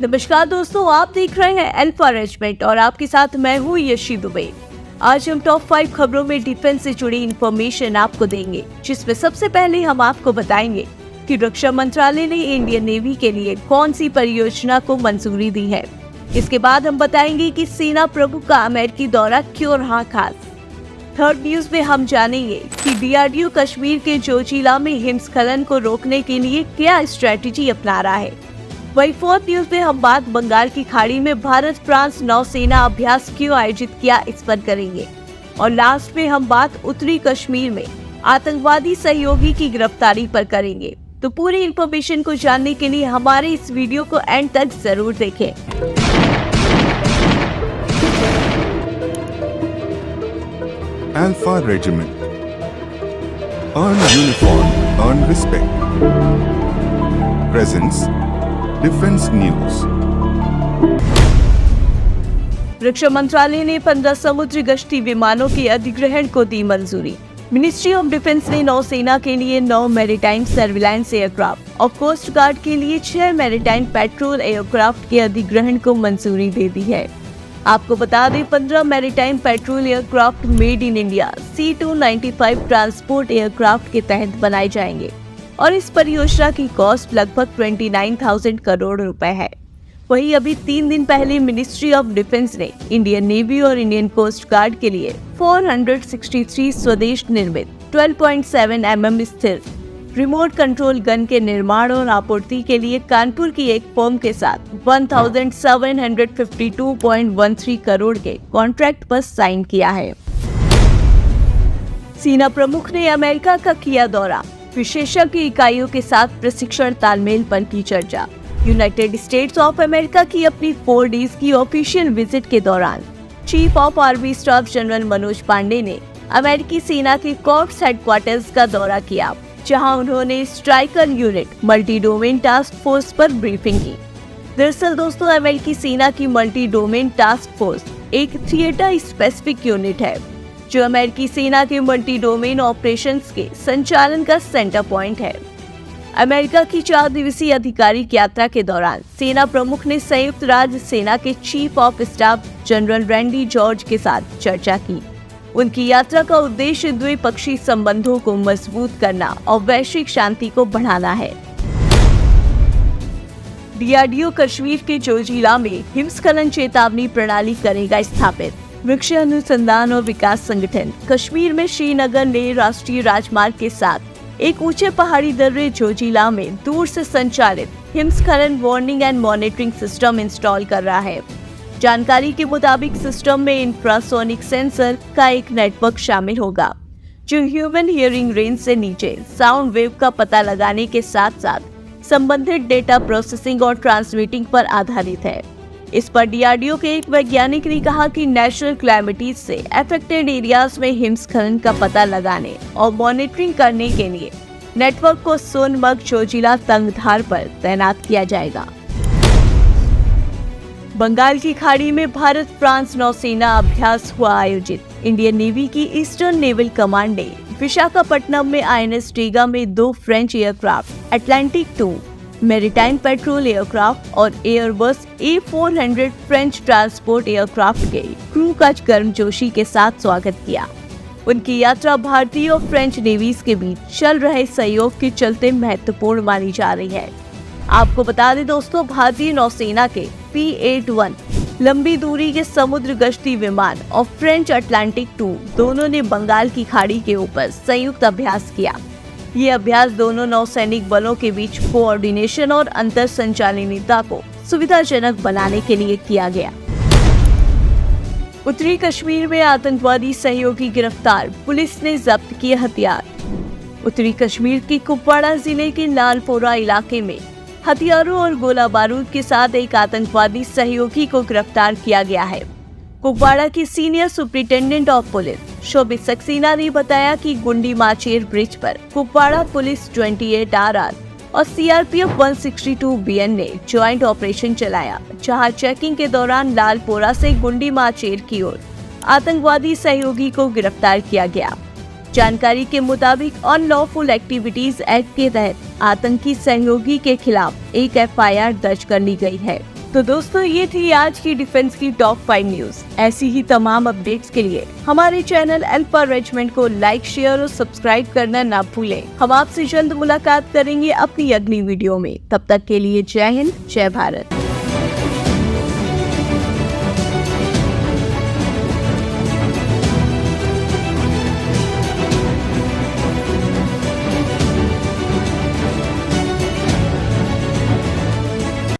नमस्कार दोस्तों, आप देख रहे हैं अल्फा रेजिमेंट और आपके साथ मैं हूँ यशी दुबे। आज हम टॉप 5 खबरों में डिफेंस से जुड़ी इंफॉर्मेशन आपको देंगे, जिसमें सबसे पहले हम आपको बताएंगे कि रक्षा मंत्रालय ने इंडियन नेवी के लिए कौन सी परियोजना को मंजूरी दी है। इसके बाद हम बताएंगे कि सेना प्रमुख का अमेरिकी दौरा क्यों रहा खास। थर्ड न्यूज में हम जानेंगे कि DRDO कश्मीर के जोजिला में हिमस्खलन को रोकने के लिए क्या स्ट्रेटेजी अपना रहा है। वही फोर्थ न्यूज में हम बात बंगाल की खाड़ी में भारत फ्रांस नौसेना अभ्यास क्यों आयोजित किया, इस पर करेंगे। और लास्ट में हम बात उत्तरी कश्मीर में आतंकवादी सहयोगी की गिरफ्तारी पर करेंगे। तो पूरी इंफॉर्मेशन को जानने के लिए हमारे इस वीडियो को एंड तक जरूर देखें। Alpha Regiment. Earn uniform, earn respect. Presents Defense News. रक्षा मंत्रालय ने 15 समुद्री गश्ती विमानों के अधिग्रहण को दी मंजूरी। मिनिस्ट्री ऑफ डिफेंस ने नौसेना के लिए 9 मैरीटाइम सर्विलांस एयरक्राफ्ट और कोस्ट गार्ड के लिए 6 मैरीटाइम पेट्रोल एयरक्राफ्ट के अधिग्रहण को मंजूरी दे दी है। आपको बता दें, 15 maritime patrol aircraft made in India C295 transport aircraft के तहत बनाए जाएंगे और इस परियोजना की कॉस्ट लगभग 29,000 करोड़ रुपए है। वहीं अभी 3 दिन पहले मिनिस्ट्री ऑफ डिफेंस ने इंडियन नेवी और इंडियन कोस्ट गार्ड के लिए 463 स्वदेश निर्मित 12.7 mm स्थिर रिमोट कंट्रोल गन के निर्माण और आपूर्ति के लिए कानपुर की एक फर्म के साथ 1,752.13 करोड़ के कॉन्ट्रैक्ट पर साइन किया है। सेना प्रमुख ने अमेरिका का किया दौरा, विशेषज्ञ इकाइयों के साथ प्रशिक्षण तालमेल पर की चर्चा। यूनाइटेड स्टेट्स ऑफ अमेरिका की अपनी 4 डेज की ऑफिशियल विजिट के दौरान chief of army staff general Manoj Pande ने अमेरिकी सेना के कॉर्प्स हेडक्वार्टर्स का दौरा किया, जहां उन्होंने striker unit multi domain task force पर ब्रीफिंग की। दरअसल दोस्तों, अमेरिकी सेना की मल्टी डोमेन टास्क फोर्स एक थिएटर स्पेसिफिक यूनिट है जो अमेरिकी सेना के मल्टी डोमेन ऑपरेशंस के संचालन का सेंटर पॉइंट है। अमेरिका की 4 दिवसीय आधिकारिक यात्रा के दौरान सेना प्रमुख ने संयुक्त राज्य सेना के chief of staff general Randy George के साथ चर्चा की। उनकी यात्रा का उद्देश्य द्विपक्षीय संबंधों को मजबूत करना और वैश्विक शांति को बढ़ाना है। DRDO कश्मीर के जोजिला में हिमस्खलन चेतावनी प्रणाली करेगा स्थापित। वृक्ष अनुसंधान और विकास संगठन कश्मीर में श्रीनगर लेह राष्ट्रीय राजमार्ग के साथ एक ऊंचे पहाड़ी दर्रे जोजिला में दूर से संचालित हिमस्खलन warning and monitoring system install कर रहा है। जानकारी के मुताबिक सिस्टम में इंफ्रासोनिक सेंसर का एक नेटवर्क शामिल होगा, जो ह्यूमन हियरिंग रेंज से नीचे साउंड वेव का पता लगाने के साथ साथ संबंधित डेटा प्रोसेसिंग और ट्रांसमिटिंग पर आधारित है। इस पर DRDO के एक वैज्ञानिक ने कहा कि नेचुरल क्लैमिटीज से अफेक्टेड एरियाज में हिमस्खलन का पता लगाने और मॉनिटरिंग करने के लिए नेटवर्क को सोनमर्ग जोजिला तंगधार पर तैनात किया जाएगा। बंगाल की खाड़ी में भारत फ्रांस नौसेना अभ्यास हुआ आयोजित। इंडियन नेवी की ईस्टर्न नेवल कमांड ने विशाखापट्टनम में INS टीगा में 2 French aircraft Atlantic 2 maritime patrol aircraft और Airbus A400 French transport aircraft के क्रू का गर्मजोशी के साथ स्वागत किया। उनकी यात्रा भारतीय और फ्रेंच नेवीज के बीच चल रहे सहयोग के चलते महत्वपूर्ण मानी जा रही है। आपको बता दें दोस्तों, भारतीय नौसेना के P-81 लंबी दूरी के समुद्र गश्ती विमान और फ्रेंच अटलांटिक 2 दोनों ने बंगाल की खाड़ी के ऊपर संयुक्त अभ्यास किया। ये अभ्यास दोनों नौसैनिक बलों के बीच कोऑर्डिनेशन और अंतर संचालनीयता को सुविधाजनक बनाने के लिए किया गया। उत्तरी कश्मीर में आतंकवादी सहयोगी गिरफ्तार, पुलिस ने जब्त किए हथियार। उत्तरी कश्मीर के कुपवाड़ा जिले के लालपोरा इलाके में हथियारों और गोला बारूद के साथ एक आतंकवादी सहयोगी को गिरफ्तार किया गया है। कुपवाड़ा की सीनियर सुपरिटेंडेंट ऑफ पुलिस शोभित सक्सेना ने बताया कि गुंडी माचेर ब्रिज पर कुपवाड़ा पुलिस 28RR और CRPF 162 BN ने ज्वाइंट ऑपरेशन चलाया, जहां चेकिंग के दौरान लालपोरा से गुंडी माचेर की ओर आतंकवादी सहयोगी को गिरफ्तार किया गया। जानकारी के मुताबिक अनलॉफुल एक्टिविटीज एक्ट के तहत आतंकी सहयोगी के खिलाफ एक FIR दर्ज कर ली गई है। तो दोस्तों ये थी आज की डिफेंस की टॉप 5 न्यूज। ऐसी ही तमाम अपडेट्स के लिए हमारे चैनल अल्फा रेजिमेंट को लाइक, शेयर और सब्सक्राइब करना ना भूलें। हम आपसे जल्द मुलाकात करेंगे अपनी अगली वीडियो में। तब तक के लिए जय हिंद, जय भारत।